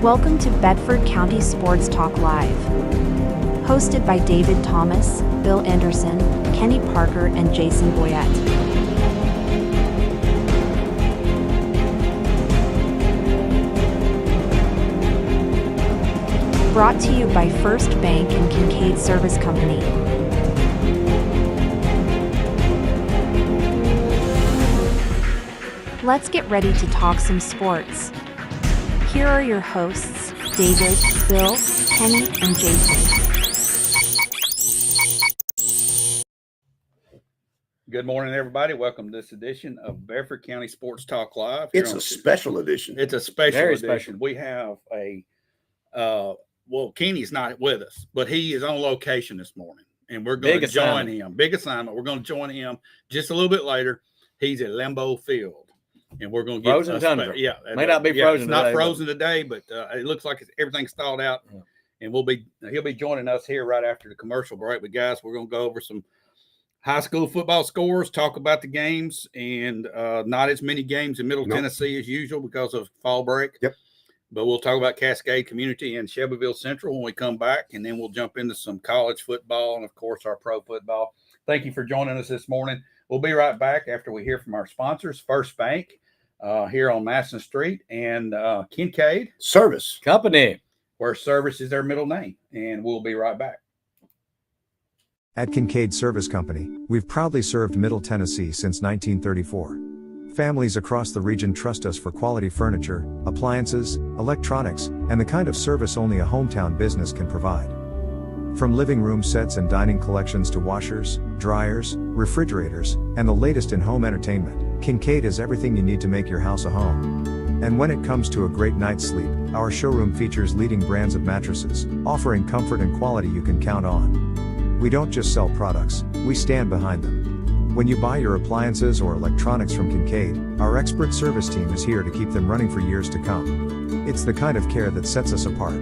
Welcome to Bedford County Sports Talk Live. Hosted by David Thomas, Bill Anderson, Kenny Parker, and Jason Boyette. Brought to you by First Bank and Kincaid Service Company. Let's get ready to talk some sports. Here are your hosts, David, Bill, Kenny, and Jason. Good morning, everybody. Welcome to this edition of Bedford County Sports Talk Live. It's a special edition. It's a special Very edition. special. We have Kenny's not with us, but he is on location this morning, and we're going to join him. Big assignment. We're going to join him just a little bit later. He's at Lambeau Field. And we're going to get frozen tundra. Yeah, may not be frozen. It's not frozen today, but it looks like everything's thawed out. Yeah. And he'll be joining us here right after the commercial break. But guys, we're going to go over some high school football scores, talk about the games, and not as many games in Middle Tennessee as usual because of fall break. Yep. But we'll talk about Cascade Community and Shelbyville Central when we come back, and then we'll jump into some college football and, of course, our pro football. Thank you for joining us this morning. We'll be right back after we hear from our sponsors, First Bank, here on Masson Street, and Kincaid Service Company, where service is their middle name. And we'll be right back. At Kincaid Service Company, we've proudly served Middle Tennessee since 1934. Families across the region trust us for quality furniture, appliances, electronics, and the kind of service only a hometown business can provide. From living room sets and dining collections to washers, dryers, refrigerators, and the latest in home entertainment, Kincaid has everything you need to make your house a home. And when it comes to a great night's sleep, our showroom features leading brands of mattresses, offering comfort and quality you can count on. We don't just sell products, we stand behind them. When you buy your appliances or electronics from Kincaid, our expert service team is here to keep them running for years to come. It's the kind of care that sets us apart.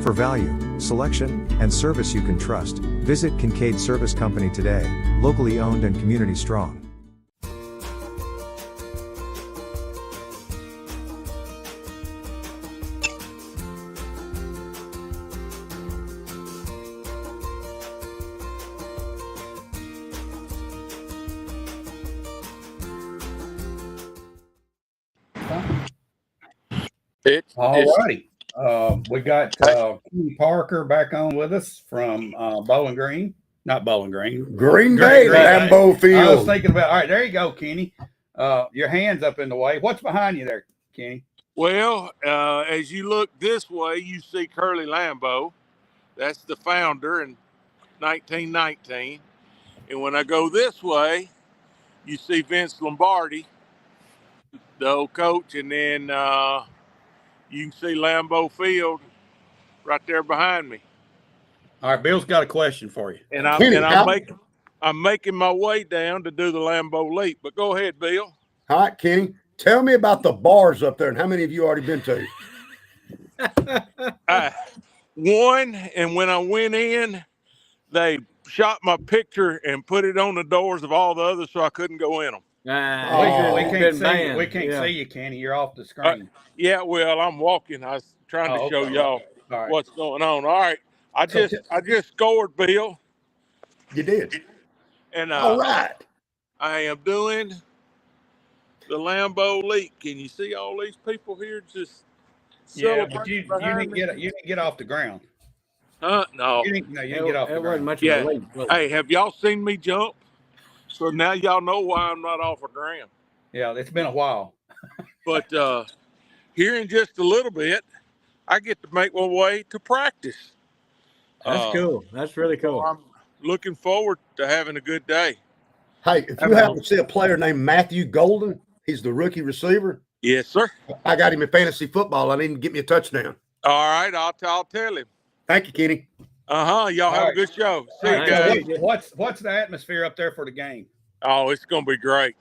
For value, selection, and service you can trust, visit Kincaid Service Company today, locally owned and community strong. All righty. We got Kenny Parker back on with us from Bowling Green. Not Bowling Green. Green Bay, Lambeau Field. I was thinking about, all right, there you go, Kenny. Your hand's up in the way. What's behind you there, Kenny? Well, as you look this way, you see Curly Lambeau. That's the founder in 1919. And when I go this way, you see Vince Lombardi, the old coach, and then you can see Lambeau Field right there behind me. All right, Bill's got a question for you. And I'm making my way down to do the Lambeau Leap. But go ahead, Bill. All right, Kenny. Tell me about the bars up there and how many have you already been to? One, and when I went in, they shot my picture and put it on the doors of all the others so I couldn't go in them. We can't see you, Kenny. You're off the screen. Yeah, well, I'm walking. I was trying to show y'all what's going on. All right. I just scored, Bill. You did. And all right. I am doing the Lambeau Leap. Can you see all these people here just but you didn't get off the ground. No. You didn't get off the ground. Much of a leap. Hey, have y'all seen me jump? So now y'all know why I'm not off the ground. Yeah, it's been a while. But here in just a little bit, I get to make my way to practice. That's cool. That's really cool. So I'm looking forward to having a good day. Hey, if you happen to see a player named Matthew Golden, he's the rookie receiver. Yes, sir. I got him in fantasy football. I need him to get me a touchdown. All right, I'll tell him. Thank you, Kenny. Y'all have a good show. See you guys. What's the atmosphere up there for the game? Oh, it's going to be great.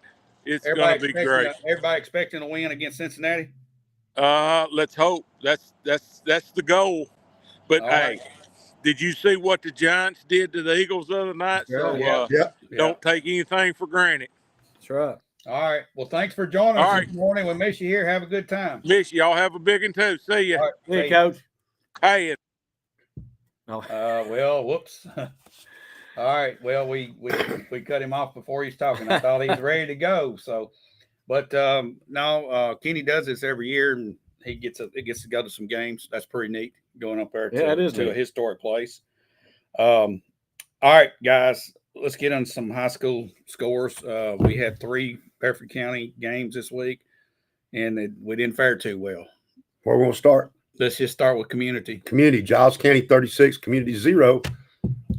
It's going to be great. Everybody expecting a win against Cincinnati? Let's hope. That's the goal. But hey, did you see what the Giants did to the Eagles the other night? So don't take anything for granted. That's right. All right. Well, thanks for joining All us right. this morning. We miss you here. Have a good time. Miss y'all have a big one too. See ya. All right. Hey, Coach. Hey. Well, whoops. All right. Well, we cut him off before he's talking. I thought he was ready to go. So, but no, Kenny does this every year, and he gets to go to some games. That's pretty neat. Going up there to a historic place. All right, guys. Let's get on some high school scores. We had 3 Bedford County games this week, and we didn't fare too well. Where we're going to start? Let's just start with community. Community, Giles County 36, community 0.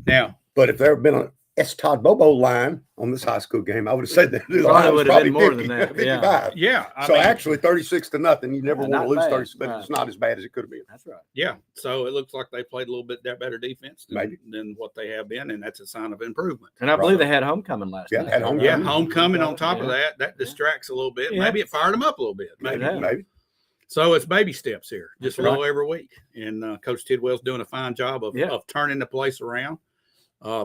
Now, but if there had been an S. Todd Bobo line on this high school game, I would have said that the Probably line was would have probably been more 50, than that. 55. Yeah. I mean, actually 36-0. You never Yeah, want not to lose bad. 36, but Right. it's not as bad as it could have been. That's right. Yeah. So it looks like they played a little bit better defense Maybe. than what they have been, and that's a sign of improvement. And I believe they had homecoming last Yeah, night. had homecoming. Yeah, homecoming on top of Yeah. that distracts a little bit. Yeah. Maybe it fired them up a little bit. Maybe. Yeah. Maybe. So it's baby steps here, just That's a little every week. And Coach Tidwell's doing a fine job of turning the place around,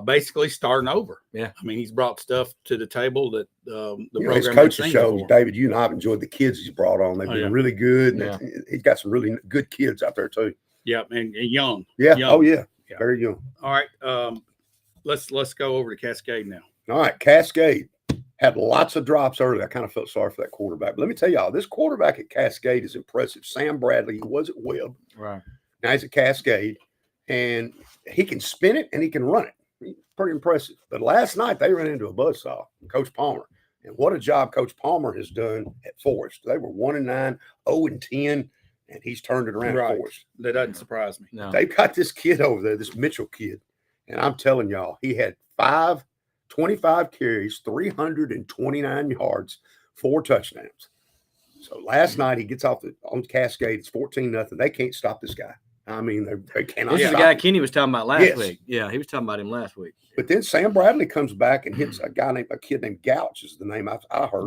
basically starting over. Yeah. I mean, he's brought stuff to the table that the program His hasn't coaching seen shows, before. David, you and I have enjoyed the kids he's brought on. They've been really good. Yeah. And he's got some really good kids out there, too. Yeah, and young. Yeah. Young. Oh, yeah. Yeah. Very young. All right. Let's go over to Cascade now. All right. Cascade had lots of drops early. I kind of felt sorry for that quarterback. But let me tell y'all, this quarterback at Cascade is impressive. Sam Bradley, he was at Webb. Right. Now he's at Cascade, and he can spin it and he can run it. He's pretty impressive. But last night they ran into a buzzsaw, Coach Palmer. And what a job Coach Palmer has done at Forest. They were 1-9, 0-10, and he's turned it around at Forest. That doesn't surprise me. No. They've got this kid over there, this Mitchell kid. And I'm telling y'all, he had 25 carries, 329 yards, 4 touchdowns. So last night he gets off on Cascade. It's 14-0. They can't stop this guy. I mean, they cannot. This is the stop guy him. Kenny was talking about last Yes. week. Yeah, he was talking about him last week. But then Sam Bradley comes back and hits a kid named Gouch is the name I heard.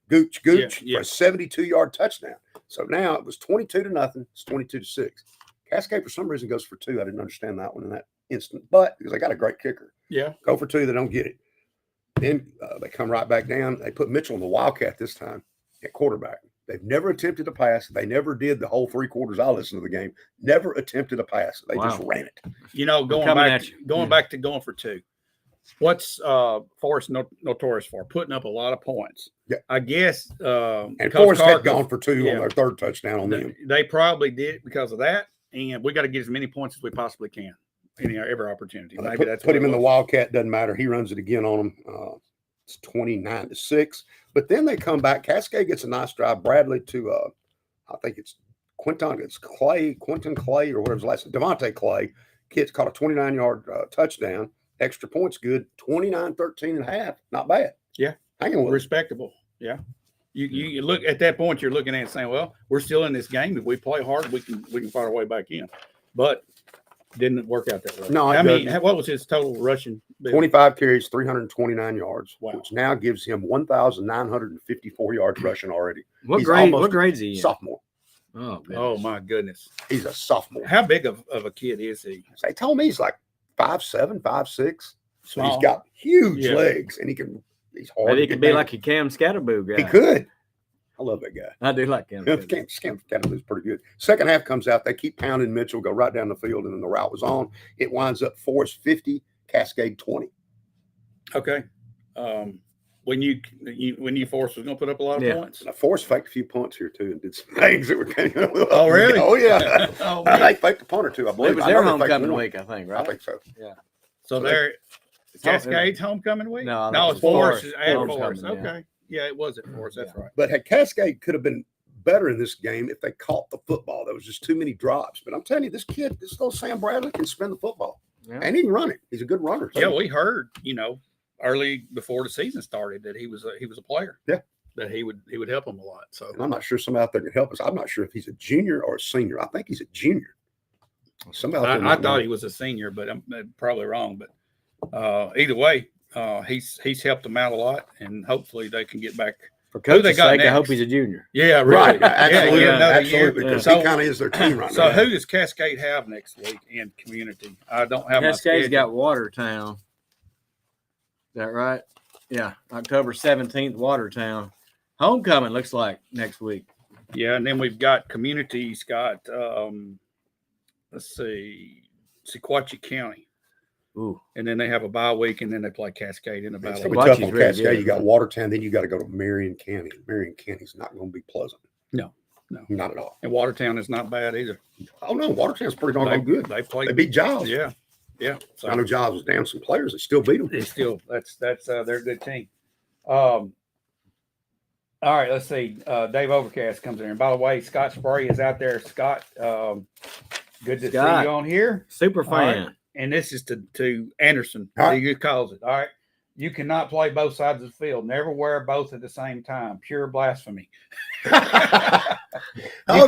Gooch. Gooch Yeah. for a 72-yard touchdown. So now it was 22-0. It's 22-6. Cascade for some reason goes for 2. I didn't understand that one in that instant, but because they got a great kicker. Yeah. Go for 2, they don't get it. Then they come right back down. They put Mitchell in the Wildcat this time at quarterback. They've never attempted a pass. They never did the whole 3 quarters. I listened to the game. Never attempted a pass. They just ran it. You know, going back to going for 2. What's Forrest notorious for? Putting up a lot of points. Yeah. I guess. And Coach Forrest had Carter- gone for 2 yeah. on their 3rd touchdown on them. They probably did because of that, and we got to get as many points as we possibly can in every opportunity. Maybe that's put what him it in the was. Wildcat. Doesn't matter. He runs it again on them. It's 29-6. But then they come back. Cascade gets a nice drive. Bradley to I think it's Quentin Clay, or whatever his last name. Devontae Clay. Kid's caught a 29-yard touchdown. Extra points good. 29-13.5. Not bad. Yeah. Hanging with Respectable. Yeah. You look at that point, you're looking at it saying, well, we're still in this game. If we play hard, we can find our way back in. But didn't work out that way. No, it I mean, doesn't. what was his total rushing? 25 carries, 329 yards, Wow. which now gives him 1,954 yards rushing already. What He's grade? almost What grade's he in? Sophomore. Oh, goodness. Oh my goodness! He's a sophomore. How big of a kid is he? They told me he's like 5'7", 5'6". Small. He's got huge Yeah. legs, and he's hard. Maybe to he could get be down. like a Cam Scatterboo guy. He could. I love that guy. I do like Cam. Scatterboo's pretty good. Second half comes out. They keep pounding Mitchell, go right down the field, and then the route was on. It winds up Forest 50, Cascade 20. Okay. When you Forrest was going to put up a lot of points. Now, Forest faked a few punts here too, and did some things that were kind of. Oh really? Oh yeah. Oh, They faked a punt or two. I believe It was I their know they faked homecoming one. week, I think, I right? think so. So there, Cascade's homecoming week. No, no, that it's was Forrest. Forrest. At Forrest Forrest. coming, yeah. Okay. Yeah, it was at Forrest. That's right. But had Cascade could have been better in this game if they caught the football. There was just too many drops. But I'm telling you, this little Sam Bradley can spin the football, and he can run it. He's a good runner. Too. Yeah, we heard, early before the season started that he was a player. Yeah. That he would help him a lot. So And I'm not sure somebody out there can help us. I'm not sure if he's a junior or a senior. I think he's a junior. Somebody out there I might thought know. he was a senior, but I'm probably wrong. But either way, he's helped them out a lot, and hopefully they can get back. For Who they coach's got sake, I next? hope he's a junior. Yeah, really. Right. Absolutely. Yeah, another Absolutely. year. Because So- he kind of is their team right So now. who does Cascade have next week in community? I don't have Cascade's my schedule. got Watertown. Is that right? Yeah, October 17th, Watertown. Homecoming looks like next week. Yeah, and then we've got communities. Got let's see, Sequatchie County, Ooh, and then they have a bye week, and then they play Cascade in the It's bye gonna week. be tough Sequatchie's on really Cascade. good, You got man. Watertown, then you got to go to Marion County. Marion County's not going to be pleasant. No, Not at all. and Watertown is not bad either. Oh no, Watertown's pretty darn They, good. they play. They beat Giles. Yeah. So I know Giles was down some players. They still beat them. it's still that's they're a good team. All right, let's see. Dave Overcast comes in. And by the way, Scott Spray is out there. Scott, good to Scott. see you on here. Super All right. fan. And this is to Anderson. All right. He calls it. All right. You cannot play both sides of the field. Never wear both at the same time. Pure blasphemy. You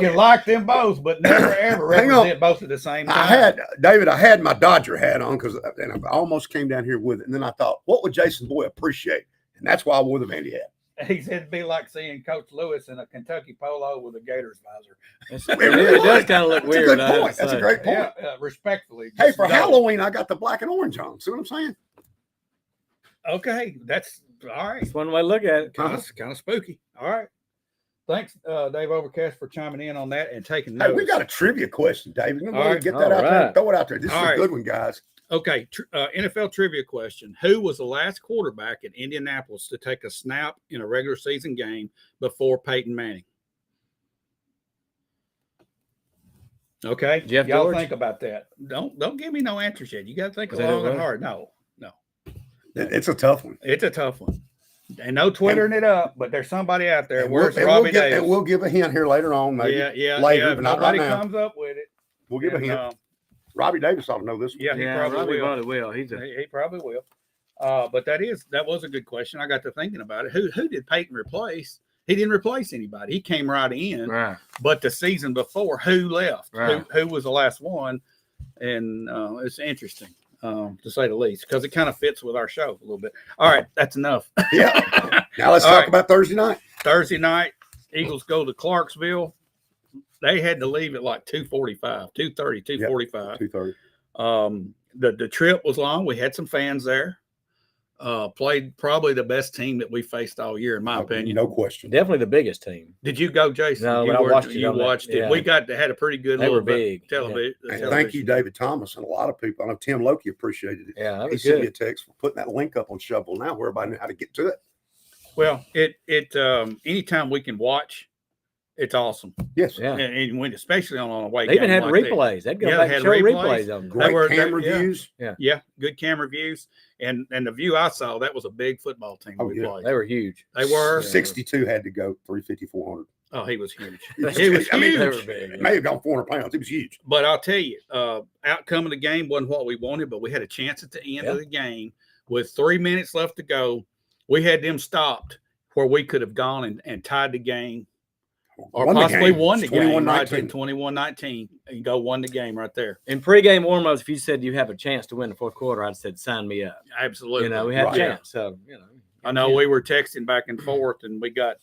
can like them both, but never ever Hang on. represent both at the same time. I had my Dodger hat on because I almost came down here with it. And then I thought, what would Jason Boy appreciate? And that's why I wore the Vandy hat. He said it'd be like seeing Coach Lewis in a Kentucky polo with a Gators visor. It does kind of look That's weird. a good I have point. to That's a say. great point. Yeah, respectfully. Hey, just for know. Halloween, I got the black and orange on. See what I'm saying? Okay, that's all right. That's one way to look at it. Kind of spooky. All right. Thanks, Dave Overcast, for chiming in on that and taking Hey, notes. we got a trivia question, David. All right. Get that out there. And throw it out there. This is All a right. good one, guys. Okay, NFL trivia question. Who was the last quarterback in Indianapolis to take a snap in a regular season game before Peyton Manning? Okay, Jeff y'all George? think about that. Don't give me no answers yet. You got to think Was that long it, and was? hard. No, It's a tough one. it's a tough one. And no twittering it up, but there's somebody out there. And Where's we'll, Robbie Davis? and we'll give a hint here later on, maybe. yeah, later, If but not right nobody now. comes up with it. We'll give a then, hint. Robbie Davis ought to know this one. Yeah, he probably Robbie will. probably will. He's a He probably will. But that was a good question. I got to thinking about it. Who did Peyton replace? He didn't replace anybody. He came right in. right. But the season before, who left? Right. Who was the last one? And it's interesting, to say the least, because it kind of fits with our show a little bit. All right, that's enough. Yeah. Now let's All talk right. about Thursday night. Thursday night, Eagles go to Clarksville. They had to leave at like 2:45, 2:30, 2:45. 2:30. The trip was long. We had some fans there. Played probably the best team that we faced all year, in my opinion. No question. Definitely the biggest team. Did you go, Jason? No, you but I watched it You on that. watched it. Yeah. We had a pretty good They little were bit big. television. And thank you, David Thomas, and a lot of people. I know Tim Loki appreciated it. Yeah, that He was sent me a good. text for putting that link up on Shovel Now where everybody knew how to get to it. Well, anytime we can watch, it's awesome. Yes. Yeah. And when, especially on a away They even game had like that. replays. They'd go Yeah, back they and had show replays. replays of them. Great were- camera yeah. views. Yeah, good camera views. And the view I saw, that was a big football team Oh, we yeah. played. They were huge. They were. Yeah. 62 had to go 350, 400. Oh, he was huge. He was He was I mean, huge. They were big. It may have gone 400 pounds. It was huge. But I'll tell you, outcome of the game wasn't what we wanted, but we had a chance at the end of the game with 3 minutes left to go. We had them stopped where we could have gone and tied the game or Won the possibly game. won the It's game. Right, 21-19. 21-19 and go won the game right there. In pregame warm-ups, if you said you have a chance to win the fourth quarter, I'd said sign me up. Absolutely. You know, we had Right. a chance. So, you know. I know we were texting back and forth, and we got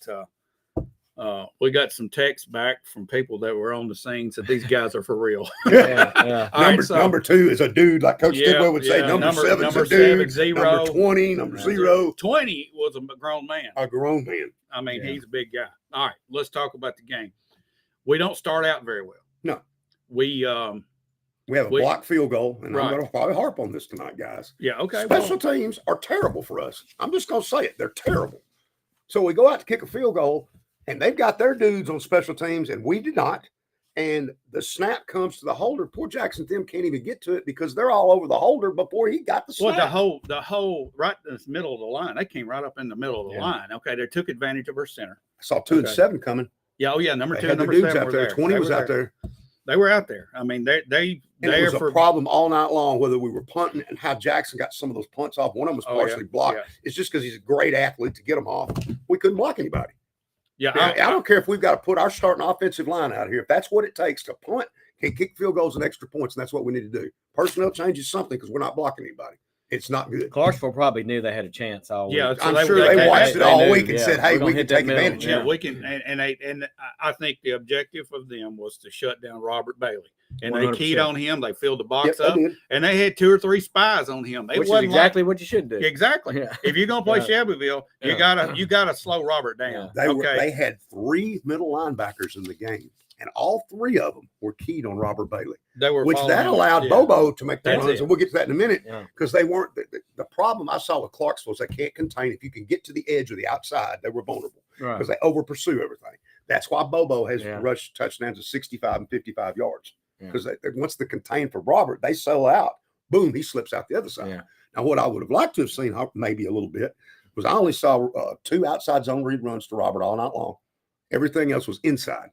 some texts back from people that were on the scene said these guys are for real. Yeah, yeah. All right, so- number 2 is a dude, like Coach Yeah, Tidwell would say. yeah. Number 7 is number a dude. 7, 0. Number 20, number 0, 20 was a grown man. a grown man. I mean, Yeah. he's a big guy. All right, let's talk about the game. We don't start out very well. No. We We have a We- blocked field goal, and Right. I'm going to probably harp on this tonight, guys. yeah, okay. Special teams are terrible for us. I'm just going to say it. They're terrible. So we go out to kick a field goal, and they've got their dudes on special teams, and we did not. And the snap comes to the holder. Poor Jackson Tim can't even get to it because they're all over the holder before he got the Well, snap. the whole right in the middle of the line. They came right up in the middle of the Yeah. line. Okay, they took advantage of our center. I saw 2 and Okay. 7 coming. Yeah, oh yeah, number They 2 had and their number dudes 7 out were there. there. 20 They was were out there. They were out there. I mean, And it there was for a problem all night long, whether we were punting and how Jackson got some of those punts off. One of them was Oh, yeah. partially blocked. Yeah. It's just because he's a great athlete to get them off. We couldn't block anybody. Yeah, Now, I don't care if we've got to put our starting offensive line out here. If that's what it takes to punt, can kick field goals and extra points, and that's what we need to do. Personnel change is something because we're not blocking anybody. It's not good. Clarksville probably knew they had a chance all week. Yeah, so I'm sure they watched it they all knew, week and yeah, said, "Hey, we're gonna we can hit that take middle." advantage." Yeah, of we can, and I think the objective of them was to shut down Robert Bailey, and they keyed 100%. on him. They filled the Yep, box they up, did. and they had 2 or 3 spies on him. They Which is wasn't exactly what you should do. exactly. Yeah. If you're gonna play Yeah. Shelbyville, you gotta slow Robert down. They okay, they had 3 middle linebackers in the game, and all 3 of them were keyed on Robert Bailey, they were which following that him. allowed Yeah. Bobo to make the That's runs, it. and we'll get to that in a minute Yeah. because they weren't. The problem I saw with Clarksville is they can't contain. If you can get to the edge or the outside, they were vulnerable Right. because they over pursue everything. That's why Bobo has Yeah. rushed touchdowns of 65 and 55 yards Yeah. because once they contain for Robert, they sell out. Boom, he slips out the other side. Yeah. Now, what I would have liked to have seen, maybe a little bit, was I only saw 2 outside zone read runs to Robert all night long. Everything else was inside.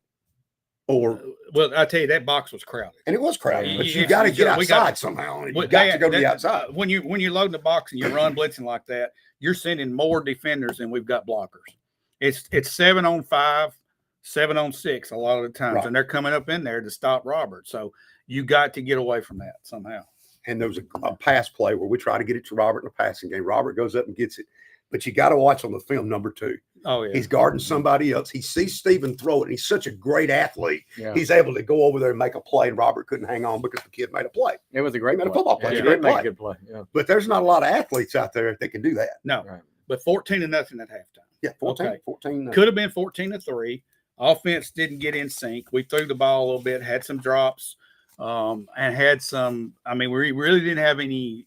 Or Well, I tell you, that box was crowded. and it was crowded, Yeah, but yeah, you got to yeah, get we outside got- somehow. And Well, you got they- to go to the that- outside. when you load the box and you run blitzing like that, you're sending more defenders than we've got blockers. It's 7 on 5, 7 on 6 a lot of the times, Right. and they're coming up in there to stop Robert. So you got to get away from that somehow. And there was a pass play where we try to get it to Robert in a passing game. Robert goes up and gets it, but you got to watch on the film number 2. Oh yeah, He's guarding somebody else. He sees Steven throw it, and he's such a great athlete. Yeah. He's able to go over there and make a play, and Robert couldn't hang on because the kid made a play. It was a great He made a play. football play. Yeah, It's he a did great make a play. good play. Yeah. But there's not a lot of athletes out there that can do that. no, Right. but 14-0 at halftime. Yeah, 14, Okay. 14. Could have been 14-3. Offense didn't get in sync. We threw the ball a little bit, had some drops, and had some. I mean, we really didn't have any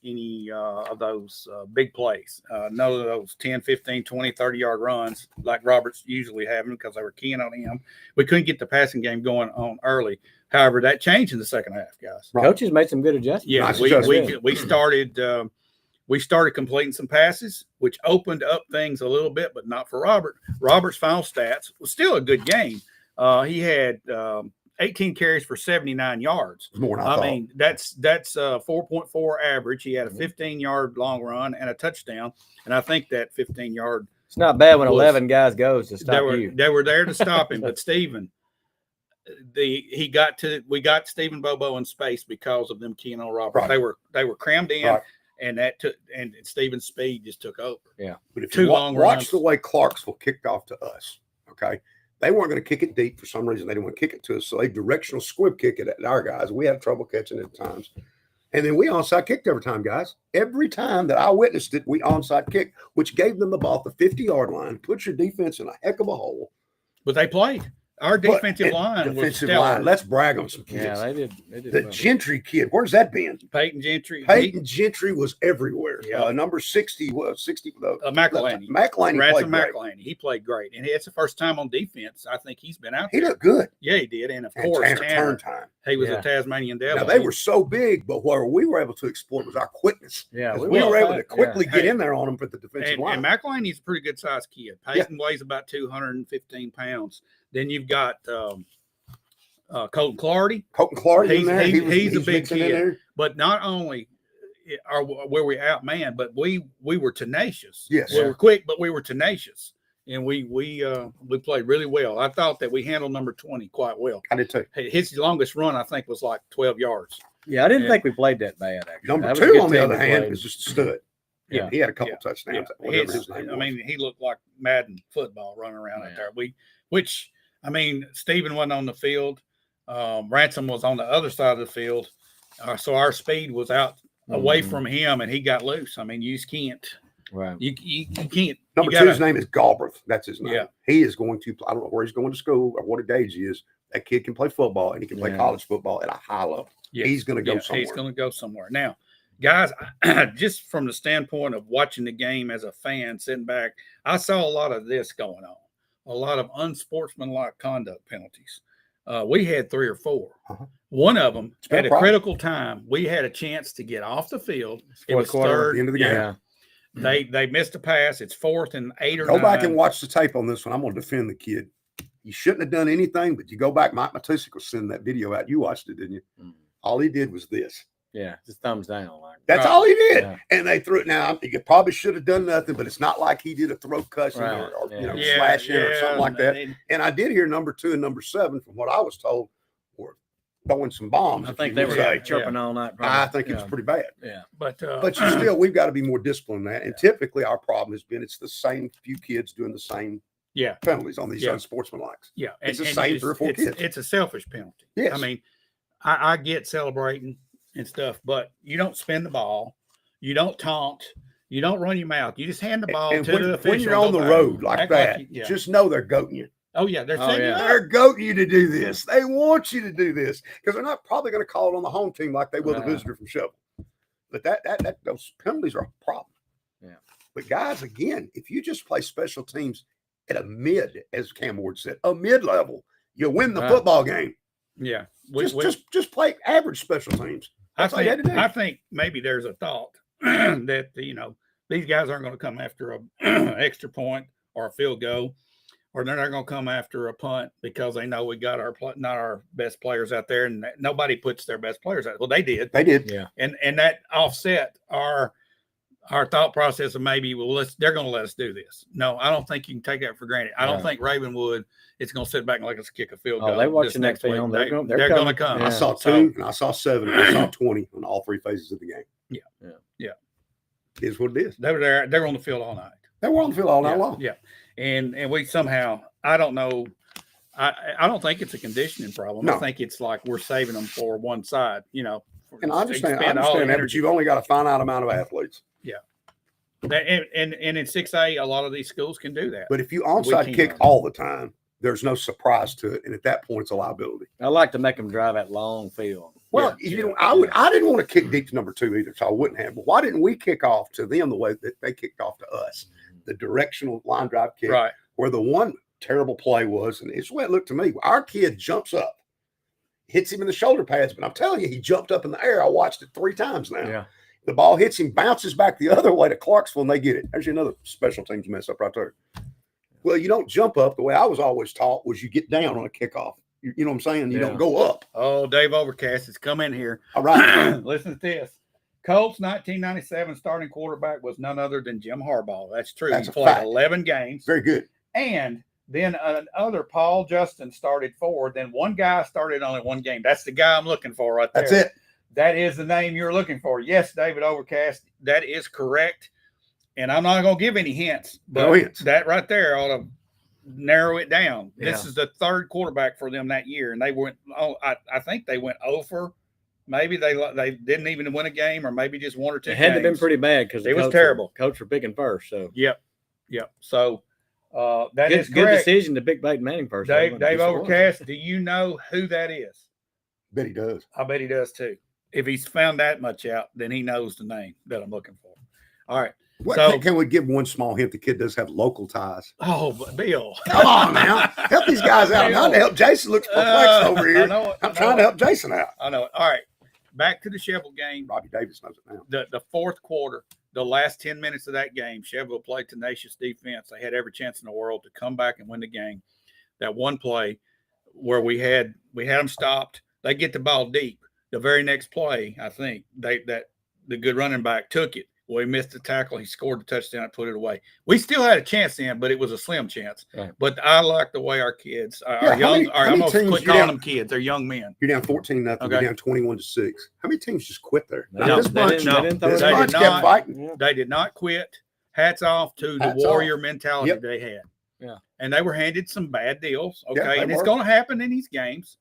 of those big plays. None of those 10, 15, 20, 30-yard runs like Robert's usually having because they were keying on him. We couldn't get the passing game going on early. However, that changed in the second half, guys. Right. Coaches made some good adjustments. Yeah, Nice we adjustment. we started completing some passes, which opened up things a little bit, but not for Robert. Robert's final stats was still a good game. He had 18 carries for 79 yards. More than I I thought. mean, that's 4.4 average. He had a 15-yard long run and a touchdown, and I think that 15-yard It's not bad when was- 11 guys goes to stop you. they were there to stop him. But Stephen, we got Stephen Bobo in space because of them keying on Robert. Right. They were crammed in, Right. and that took and Stephen's speed just took over. But if 2 you long watch runs. the way Clarksville kicked off to us, okay, they weren't going to kick it deep for some reason. They didn't want to kick it to us, so they directional squib kick it at our guys. We had trouble catching it at times, and then we onside kicked every time, guys. Every time that I witnessed it, we onside kicked, which gave them the ball at the 50-yard line, puts your defense in a heck of a hole. But they played. Our But- defensive and line was defensive stellar. line. Let's brag on some kids. Yeah, they did. They did The well. Gentry kid, where's that been? Peyton Gentry, Peyton Gentry was everywhere. Yeah. Number 60 was 60. McElhaney. McElhaney Ransom played great. McElhaney. He played great, and it's the first time on defense. I think he's been out He there. looked good. Yeah, he did, and of And course, Tanner Tanner, turn time. he was Yeah. a Tasmanian devil. Now they were so big, but where we were able to exploit was our quickness. Yeah, We will. were able to Yeah. quickly get Hey. in there on them for the defensive and line. McElhaney's a pretty good sized kid. Peyton weighs about 215 pounds. Then you've got Colton Clardy, Colton Clardy in he's- there. he's a big mixing in kid. there. but not only are where we outmanned, but we were tenacious. Yes. we were quick, but we were tenacious, and we played really well. I thought that we handled number 20 quite well. I did too. His longest run, I think, was like 12 yards. Yeah, I didn't Yeah. think we played that bad. Actually, Number That was a 2, good on the team other we hand, played. is just a stud. Yeah. He had a couple Yeah. touchdowns. Yeah, Whatever his name I was. mean, he looked like Madden football running around out Yeah. there. Which I mean, Stephen wasn't on the field. Ransom was on the other side of the field, so our speed was out away Mhm. from him, and he got loose. I mean, you just can't. Right. You can't. Number you 2's gotta- name is Galbraith. That's his name. Yeah. He is going to, I don't know where he's going to school or what age he is. That kid can play football and he can play Yeah. college football at a high level. Yes, He's going to go He's somewhere. going to go somewhere. Now, guys, just from the standpoint of watching the game as a fan, sitting back, I saw a lot of this going on, a lot of unsportsmanlike conduct penalties. We had 3 or 4. Uh-huh. One of them been at a a problem. critical time. We had a chance to get off the field. It Fourth was quarter, third. the end of the game. Yeah. They missed a pass. It's 4th and 8 or Go 9. back and watch the tape on this one. I'm going to defend the kid. You shouldn't have done anything, but you go back. Mike Matusik will send that video out. You watched it, didn't you? Mhm. All he did was this. Yeah, just thumbs down. Like That's Right. all he did. Yeah. And they threw it. Now, you probably should have done nothing, but it's not like he did a throat cussing Right. or Yeah. slashing or something like that. and- And I did hear number 2 and number 7, from what I was told, were throwing some bombs. I if think you they would were say. chirping all night. Probably. I think it's pretty bad. Yeah. But We've got to be more disciplined than that. And typically our problem has been it's the same few kids doing the same yeah, penalties on these Yeah. unsportsmanlike. yeah, It's the same 3 or 4 kids. It's a selfish penalty. Yes. I mean, I get celebrating and stuff, but you don't spin the ball, you don't taunt, you don't run your mouth. You just hand the ball And to the official. when you're on the road like Act that, like just know they're goating you. Oh yeah, they're setting you up. They're goating you to do this. They want you to do this because they're not probably going to call it on the home team like they will the visitor from Shovel. But those penalties are a problem. Yeah. But guys, again, if you just play special teams at a mid, as Cam Ward said, a mid level, you win the football game. Yeah, Just play average special teams. That's all you had to do. I think maybe there's a thought that these guys aren't going to come after a extra point or a field goal, or they're not going to come after a punt because they know we got not our best players out there, and nobody puts their best players out. Well, they did. They did. Yeah. And that offset our thought process of maybe, they're going to let us do this. No, I don't think you can take that for granted. I don't think Ravenwood is going to sit back and let us kick a field goal. They watch the next film. They're going to come. I saw 2, and I saw 7, and I saw 20 on all 3 phases of the game. Yeah. It is what it is. They were there. They were on the field all night. They were on the field all night long. Yeah. And we somehow, I don't know, I don't think it's a conditioning problem. No. I think it's like we're saving them for one side, And I understand expend all that, but energy. you've only got a finite amount of athletes. And in 6A, a lot of these schools can do that. But if you onside kick all the time, there's no surprise to it, and at that point, it's a liability. I like to make them drive that long field. Well, I didn't want to kick deep to number 2 either, so I wouldn't have. But why didn't we kick off to them the way that they kicked off to us? The directional line drive kick, Right. Where the one terrible play was, and it's the way it looked to me. Our kid jumps up, hits him in the shoulder pads, but I'm telling you, he jumped up in the air. I watched it 3 times now. Yeah. The ball hits him, bounces back the other way to Clarksville, and they get it. There's another special teams mess up right there. Well, you don't jump up. The way I was always taught was you get down on a kickoff. You know what I'm saying? You don't go up. Oh, Dave Overcast has come in here. All right. Listen to this. Colts 1997 starting quarterback was none other than Jim Harbaugh. That's true. That's he a played fact. 11 games. Very good. And then another Paul Justin started 4. Then one guy started only 1 game. That's the guy I'm looking for right there. That's it. That is the name you're looking for. Yes, David Overcast. That is correct. And I'm not going to give any hints, but No hints. that right there ought to narrow it down. Yeah. This is the 3rd quarterback for them that year. And they went, I think they went over. Maybe they didn't even win a game, or maybe just 1 or 2 It had to games. have been pretty bad because It was terrible. Coach were picking first. So Yep. So that is good correct. decision to pick Peyton Manning first. Dave Overcast, do you know who that is? Bet he does. I bet he does too. If he's found that much out, then he knows the name that I'm looking for. All right. What, So- can we give one small hint? The kid does have local ties. Oh, but Bill. Come on now. Help these guys out. I'm trying to help Jason. Looks perplexed over I here. know it. I'm trying to help Jason out. I know it. All right. Back to the Sheffield game. Robbie Davis knows it now. The 4th quarter, the last 10 minutes of that game, Sheffield played tenacious defense. They had every chance in the world to come back and win the game. That one play where we had them stopped. They get the ball deep. The very next play, I think, the good running back took it. Well, he missed the tackle. He scored the touchdown and put it away. We still had a chance then, but it was a slim chance. Right. But I like the way our kids, how I'm many going to teams quit you calling down? them kids. They're young men. You're down 14-0. Okay. You're down 21-6. How many teams just quit there? No, Now, this they bunch, didn't- they didn't throw this it They out. bunch did kept not. fighting. Yeah. They did not quit. Hats off to the Hats warrior off. mentality Yep. they had. Yeah. And they were handed some bad deals. Okay. Yeah, they and it's were. going to happen in these games.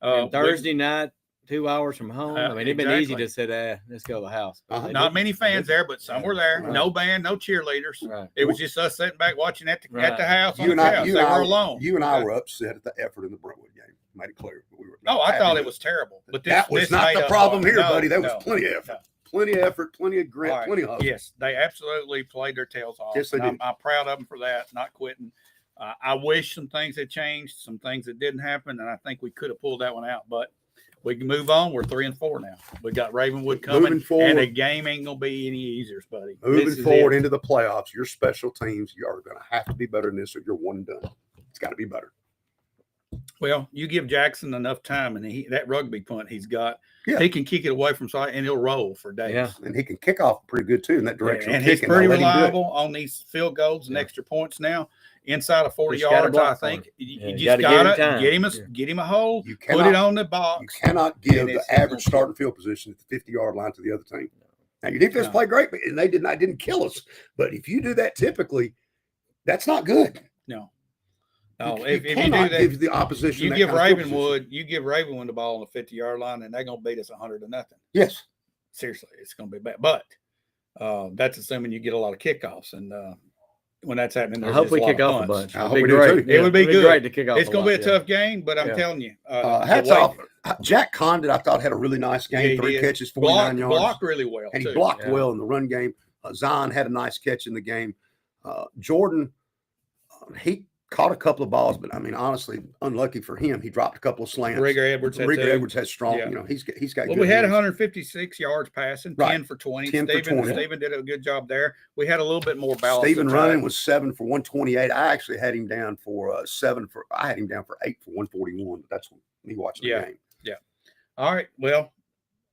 And Thursday night, 2 hours from home. I mean, it'd been easy exactly. to say, let's go to the house. But Uh-huh. they Not didn't. many fans there, but some were there. Right. No band, no cheerleaders. Right. It was just us sitting back watching at the Right. house on You the and I, couch. you They and I, were alone. you and I Okay. were upset at the effort in the Brentwood game. Made it clear. We were No, I happy thought with it was terrible. But this, that was this not made the up problem for it. here, No, buddy. There was no, plenty of effort. no. Plenty of effort, plenty of grit, All right. plenty of hustle. Yes, they absolutely played their tails off. Yes, they And did. I'm proud of them for that, not quitting. I wish some things had changed, some things that didn't happen, and I think we could have pulled that one out. But we can move on. We're 3-4 now. We got Ravenwood coming, Moving forward. and the game ain't gonna be any easier, buddy. Moving This is forward it. into the playoffs, your special teams, you are going to have to be better than this or you're one and done. It's got to be better. Well, you give Jackson enough time, and that rugby punt he's got, Yeah. he can kick it away from side, and he'll roll for days. Yeah. And he can kick off pretty good too in that direction. And he's pretty reliable on these field goals and extra points now. Inside of 40 Just gotta yards, block I think. for him. You Yeah, just gotta got give him to time. get him a hole, You put cannot- it on the You box. cannot give and the it's average gonna starting field position at the 50-yard line to the other team. Now your defense played great, and they didn't kill us. But if you do that typically, that's not good. No. No, You if you do cannot that, give the opposition. you that give kind of field position. Ravenwood the ball on the 50-yard line, and they're going to beat us 100-0. Yes. Seriously, it's going to be bad. But that's assuming you get a lot of kickoffs. And when that's happening, I there's hope just we a lot kick of off a punts. bunch. I It'd hope be we do great. too. It would be It'd good. great to kick off. It's going to be a tough game, but I'm Yeah. telling you, Hats off. Jack Condit, I thought, had a really nice game. Yeah, he 3 did. catches, 49 yards. Blocked really well, And he too. blocked Yeah. well in the run game. Zion had a nice catch in the game. Jordan, he caught a couple of balls, but I mean, honestly, unlucky for him, he dropped a couple of slants. Rigger Edwards had Rigger two. Edwards has strong. Yeah. You know, he's got. Well, good we had hands. 156 yards passing, 10 Right. for 20. 10 for 20. Stephen did a good job there. We had a little bit more balance. Stephen attack. running was 7 for 128. I actually had him down for 8 for 141. But that's me watching the game. All right. Well,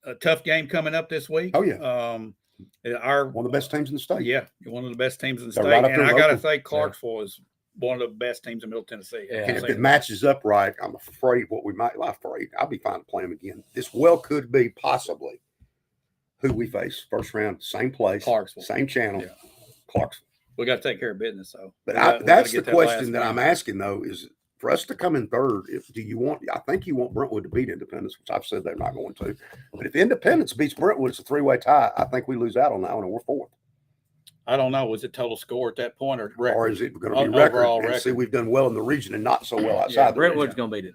a tough game coming up this week. Oh, yeah. One One of the best teams in the state. Yeah, one of the best teams in the They're state. right up And there I got to local. say, Clarksville is one of the best teams in Middle Tennessee. Yeah. And if it matches up right, I'm afraid I'll be fine to play them again. This could be possibly who we face first round, same place, Clarksville. same channel, Yeah. Clarksville. We got to take care of business, though. But We gotta that's get the that last question that game. I'm asking though: is for us to come in third. I think you want Brentwood to beat Independence, which I've said they're not going to. But if Independence beats Brentwood, it's a 3-way tie. I think we lose out on that one, and we're fourth. I don't know. Was it total score at that point or record? Or is it going to be Overall record? And see, record. we've done well in the region and not so well outside Yeah, the region. Brentwood's going to beat it.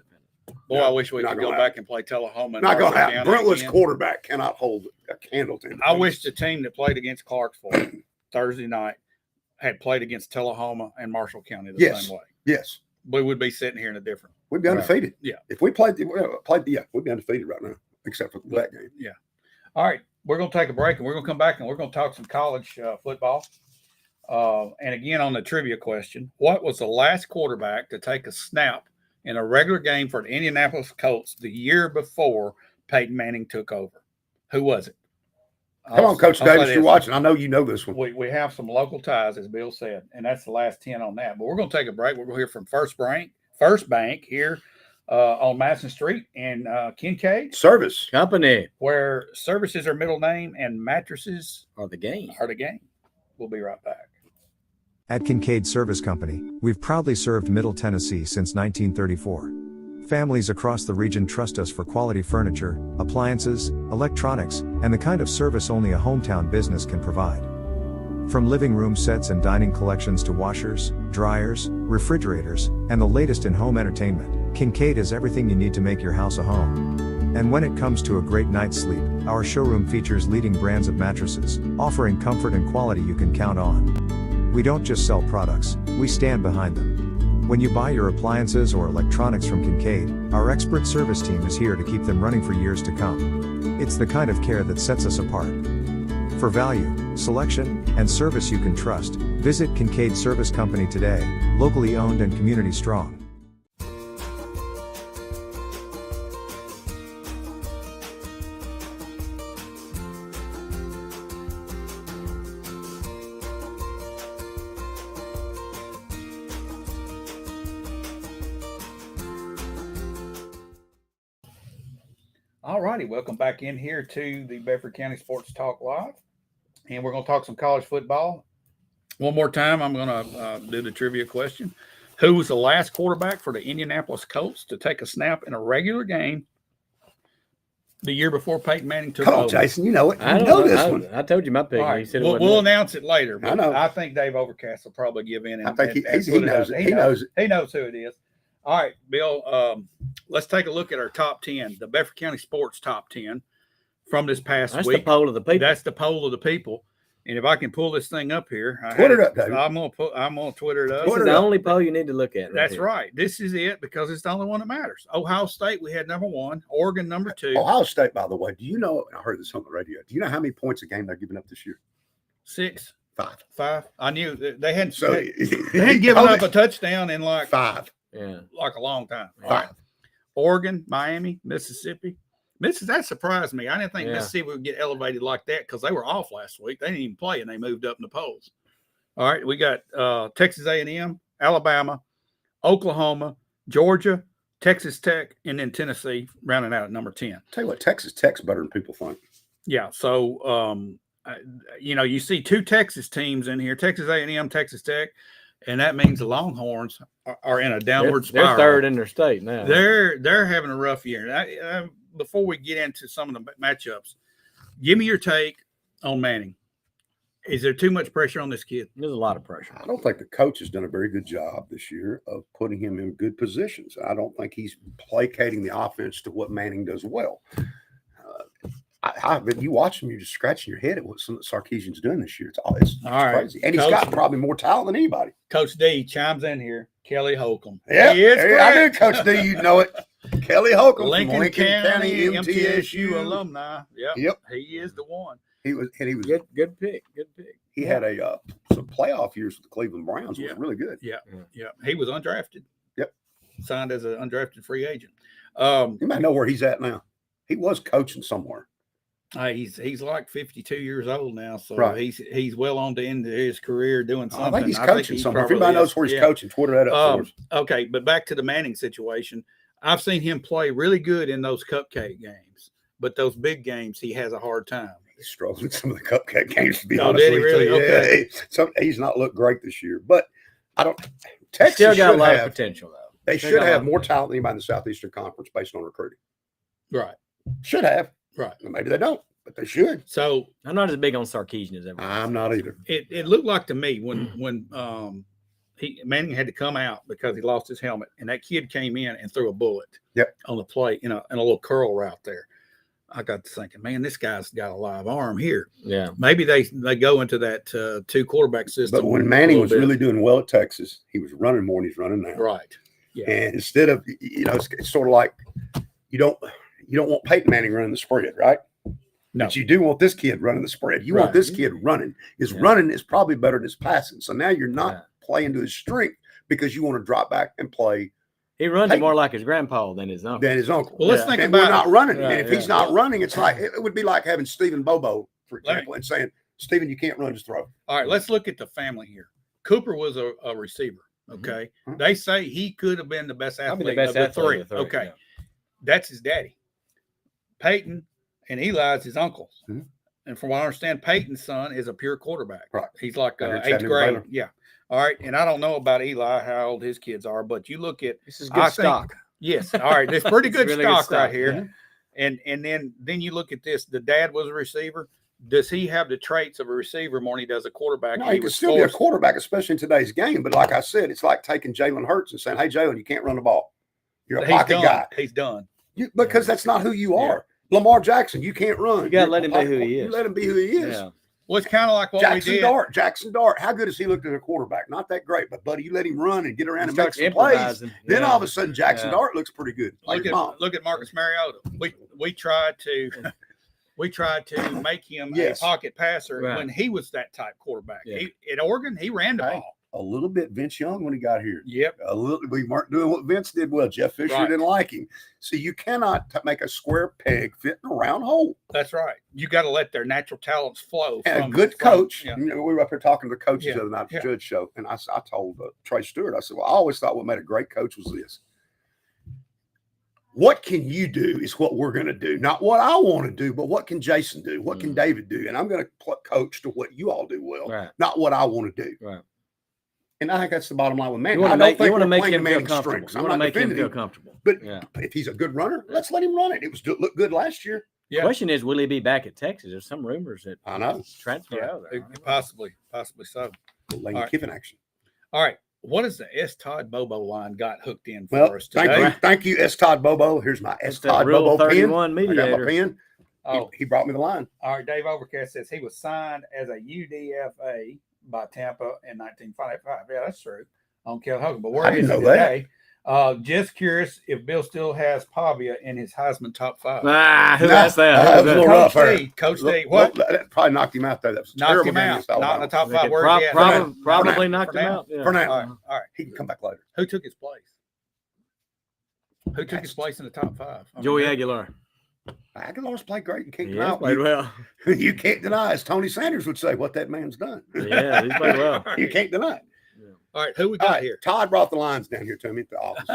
Boy, No, I wish we not could go gonna back and play Tullahoma. and Not going to Marshall happen. County Brentwood's again. quarterback cannot hold a candle to Independence. I wish the team that played against Clarksville Thursday night had played against Tullahoma and Marshall County the Yes. same way. Yes. We would be sitting here in a different. We'd be undefeated. Yeah. If we played, we'd be undefeated right now, except for that game. Yeah. All right. We're going to take a break and we're going to come back and we're going to talk some college football. And again, on the trivia question, what was the last quarterback to take a snap in a regular game for the Indianapolis Colts the year before Peyton Manning took over? Who was it? Come on, Coach I'll say Davis, this. you're watching. I know you know this one. We have some local ties, as Bill said, and that's the last 10 on that. But we're going to take a break. We're going to hear from First Bank here on Madison Street in Kincaid, Service. Company where services are middle name and mattresses or the game. are the game. We'll be right back. At Kincaid Service Company, we've proudly served Middle Tennessee since 1934. Families across the region trust us for quality furniture, appliances, electronics, and the kind of service only a hometown business can provide. From living room sets and dining collections to washers, dryers, refrigerators, and the latest in home entertainment, Kincaid is everything you need to make your house a home. And when it comes to a great night's sleep, our showroom features leading brands of mattresses, offering comfort and quality you can count on. We don't just sell products, we stand behind them. When you buy your appliances or electronics from Kincaid, our expert service team is here to keep them running for years to come. It's the kind of care that sets us apart. For value, selection, and service you can trust, visit Kincaid Service Company today, locally owned and community strong. All righty. Welcome back in here to the Bedford County Sports Talk Live. And we're going to talk some college football. One more time, I'm going to do the trivia question. Who was the last quarterback for the Indianapolis Colts to take a snap in a regular game the year before Peyton Manning took Come on, over? Jason. You know it. I You don't know this I, one. I told you my pick. All You right. said it We'll wasn't it. announce it later. But I know. I think Dave Overcast will probably give in. I think he put it knows up. it. He knows it. He knows who it is. All right, Bill, let's take a look at our top 10, the Bedford County Sports top 10 from this past That's week. the poll of the people. That's the poll of the people. And if I can pull this thing up here, Twitter it up, David. I'm gonna Twitter it up. This is the only poll you need to look at. That's here. right. This is it because it's the only one that matters. Ohio State, we had number 1. Oregon, number 2. Ohio State, by the way, do you know? I heard this on the radio. Do you know how many points a game they're giving up this year? 6, 5. 5. I knew they hadn't. So They hadn't given up a touchdown in like 5. Yeah. like a long time. Yeah. All right. Oregon, Miami, Mississippi. That surprised me. I didn't think Yeah. Mississippi would get elevated like that because they were off last week. They didn't even play, and they moved up in the polls. All right, we got Texas A&M, Alabama, Oklahoma, Georgia, Texas Tech, and then Tennessee rounding out at number 10. Tell you what, Texas Tech's better than people think. Yeah, so you see two Texas teams in here, Texas A&M, Texas Tech, and that means the Longhorns are in a downward spiral. They're third in their state now. They're having a rough year. Before we get into some of the matchups, give me your take on Manning. Is there too much pressure on this kid? There's a lot of pressure. I don't think the coach has done a very good job this year of putting him in good positions. I don't think he's placating the offense to what Manning does well. But you watch him, you're just scratching your head at what some of the Sarkisian's doing this year. It's right. crazy. And he's got probably more talent than anybody. Coach D chimes in here. Kelly Holcomb. Yeah, He is I knew correct. Coach D, you know it. Kelly Holcomb Lincoln, from Lincoln County MTSU MTSU alumni. Yep. Yep. He is the one. He was Good pick. he had some playoff years with the Cleveland Browns. Yeah. Was really good. Yeah. He was undrafted. Yep. Signed as an undrafted free agent. You might know where he's at now. He was coaching somewhere. He's like 52 years old now, so Right. he's well on to end of his career doing something. I think he's coaching somewhere. If probably anybody knows is. where he's Yeah. coaching, Twitter that up for us. Okay, but back to the Manning situation. I've seen him play really good in those cupcake games, but those big games, he has a hard time. He's struggled with some of the cupcake games, to be Oh, honest did he with you. really? Okay. He's not looked great this year, but I don't. Texas Still got a should lot have, of potential, though. They Still should got a have lot more of talent than anybody in the Southeastern Conference based on recruiting. Right. Should have. Right. Maybe they don't, but they should. So I'm not as big on Sarkisian as everyone. I'm not either. it looked like to me when Manning had to come out because he lost his helmet, and that kid came in and threw a bullet. Yep. On the play in a little curl route there. I got to thinking, man, this guy's got a live arm here. Yeah. Maybe they go into that two quarterback system. But when Manning was really doing well at Texas, he was running more than he's running now. right. Yeah. And instead of, it's sort of like you don't want Peyton Manning running the spread, right? No. But you do want this kid running the spread. You want Right. this kid running. His running is probably better than his passing. So now you're not playing to his strength because you want to drop back and play He runs Peyton. more like his grandpa than his uncle. than his uncle. Well, let's think and about we're not running. Yeah, and if he's not running, it's like it would be like having Stephen Bobo, for Right. example, and saying, Stephen, you can't run, just throw. All right, let's look at the family here. Cooper was a receiver. Okay. Mhm. They say he could have been the best Probably athlete the best of the athlete three. of the three, Okay. That's his daddy. Peyton and Eli is his uncles. Mhm. And from what I understand, Peyton's son is a pure quarterback. Right. He's like I heard 8th Chattanooga grade. Baylor. Yeah. All right. And I don't know about Eli, how old his kids are, but you look at This is good I think- stock. yes. All right. It's pretty It's good really good stock stock, right here. yeah. And then you look at this. The dad was a receiver. Does he have the traits of a receiver more than he does a quarterback? No, he could was still be a forced- quarterback, especially in today's game. But like I said, it's like taking Jalen Hurts and saying, hey, Jalen, you can't run the ball. You're a He's pocket done. guy. He's done. Because that's not who you are. Lamar Jackson, you can't run. You gotta You're let a him be pocket who he quarterback. is. You let him be who he is. Yeah. Well, it's kind of like what Jackson we did. Dart. How good has he looked at a quarterback? Not that great, but buddy, you let him run and get around and make Starts some plays. improvising. Then Yeah. all of a sudden, Jackson Yeah. Dart looks pretty good. Like his mom. Look at Marcus Mariota. We tried to make him Yes. a pocket passer Right. when he was that type quarterback. Yeah. At Oregon, he ran the Hey. ball. A little bit Vince Young when he got here. Yep. We weren't doing what Vince did well. Jeff Fisher Right. didn't like him. So you cannot make a square peg fit in a round hole. That's right. You got to let their natural talents flow. And from- a good from- coach. yeah. We were up here talking to the coaches Yeah, the other night at the yeah. Judge show, and I told Trey Stewart, I said, well, I always thought what made a great coach was this. What can you do is what we're going to do. Not what I want to do, but what can Jason do? What can David do? And I'm going to coach to what you all do well, Right. not what I want to do. Right. And I think that's the bottom line with Manning. You I want don't to think make we're him playing feel Manning's comfortable. strengths. You I'm want to not make him defending feel him. comfortable. But Yeah. if he's a good runner, let's let him run it. It was look good last year. Yeah. Question is, will he be back at Texas? There's some rumors that I know. transfer Yeah. out of there. Possibly so. Lane All right. Kiffin action. All right. What is the S. Todd Bobo line got hooked in for Well, us today? thank you, S. Todd Bobo. Here's my S. It's that Todd Rule Bobo pen. 31 I got mediator. my pen. Oh, He brought me the line. all right. Dave Overcast says he was signed as a UDFA by Tampa in 1955. Yeah, that's true. On Kelly Hogan, but I where didn't is he know that. today? Just curious if Bill still has Pavia in his Heisman top 5. Who Nah, asked that? that was a little rough there. Coach D, Look, what? that probably knocked him out there. That was a Knocked terrible him game out. against Not in the Alabama. top They 5. could Where's he at? probably For knocked him now. out. Yeah. For now. All right. All right. He can come back later. Who took his place? Who took his place in the top 5? Joey Aguilar. Aguilar's played great. You can't He deny has it. played well. You can't deny, as Tony Sanders would say, what that man's done. Yeah, he's played well. You can't deny it. All right, who we All got right, here? Todd brought the lines down here to me at the office.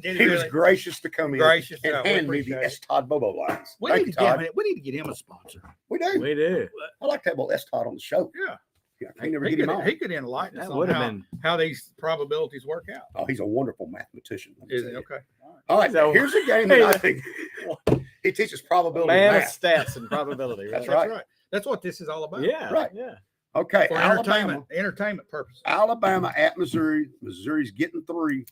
Did He was really? gracious to come in Gracious. and Yeah, we hand me the appreciate it. S. Todd Bobo lines. We Thank need, you, to get Todd. him, we need to get him a sponsor. We do. We do. I like to have old S. Todd on the show. Yeah. Yeah, I can never get him on. He could enlighten us That on would have been. how these probabilities work out. Oh, he's a wonderful mathematician. let me Is tell it you. okay? All right, So- here's a game that I think he teaches probability Man of math. stats and probability. Right? That's right. That's what this is all about. Yeah. Right. Yeah. Okay, For Alabama. entertainment purposes. Alabama at Missouri. Missouri's getting 3.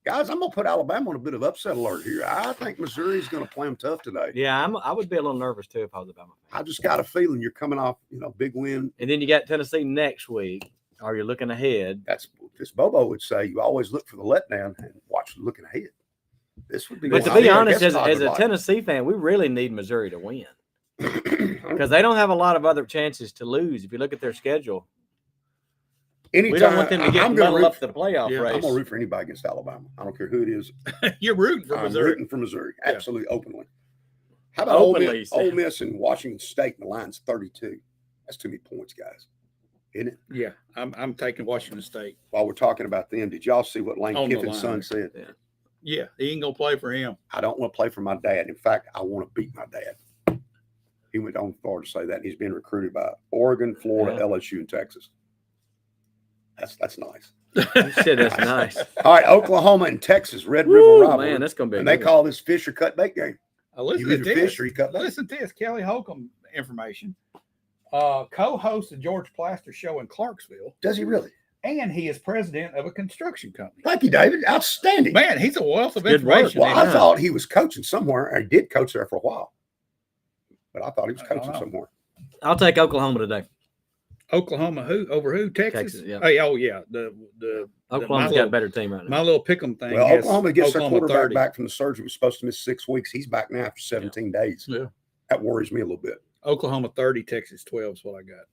Guys, I'm going to put Alabama on a bit of upset alert here. I think Missouri's going to play them tough today. Yeah. I would be a little nervous too if I was a Alabama fan. I just got a feeling you're coming off, big win. And then you got Tennessee next week. Are you looking ahead? That's this Bobo would say. You always look for the letdown and watch looking ahead. This would be. But to one be I honest, guess as Todd a would like. Tennessee fan, we really need Missouri to win because they don't have a lot of other chances to lose. If you look at their schedule, Anytime, we don't want them to get I'm gonna muddled root, up to the playoff Yeah, race. I'm going to root for anybody against Alabama. I don't care who it is. You're rooting for I'm Missouri. rooting for Missouri, Yeah. absolutely openly. How about Ole Openly, Miss, Sam. Ole Miss and Washington State? And the line's 32. That's too many points, guys. Isn't it? Yeah, I'm taking Washington State. While we're talking about them, did y'all see what Lane On the Kiffin's line. son said? Yeah. Yeah, he ain't gonna play for him. I don't want to play for my dad. In fact, I want to beat my dad. He went on far to say that. He's been recruited by Oregon, Florida, Yeah. LSU, and Texas. That's nice. You said that's nice. All right, Oklahoma and Texas, Red River Woo, rivalry. man, that's gonna be. a And they good call this fish or cut bait game. Listen You to either this. fish or you cut bait. Listen to this. Kelly Holcomb information. Co-host the George Plaster show in Clarksville, Does he really? and he is president of a construction company. Thank you, David. Outstanding. Man, he's a wealth of Good work. information. Well, I Yeah. thought he was coaching somewhere, or did coach there for a while. But I thought he was I don't coaching know. somewhere. I'll take Oklahoma today. Oklahoma, who over who? Texas. Texas, yeah. Hey, oh yeah, the Oklahoma's my got a little- better team right now. my little pick'em thing. Well, has Oklahoma gets their Oklahoma quarterback 30. back from the surgery. Was supposed to miss 6 weeks. He's back now after 17 days. Yeah. That worries me a little bit. Oklahoma 30, Texas 12 is what I got.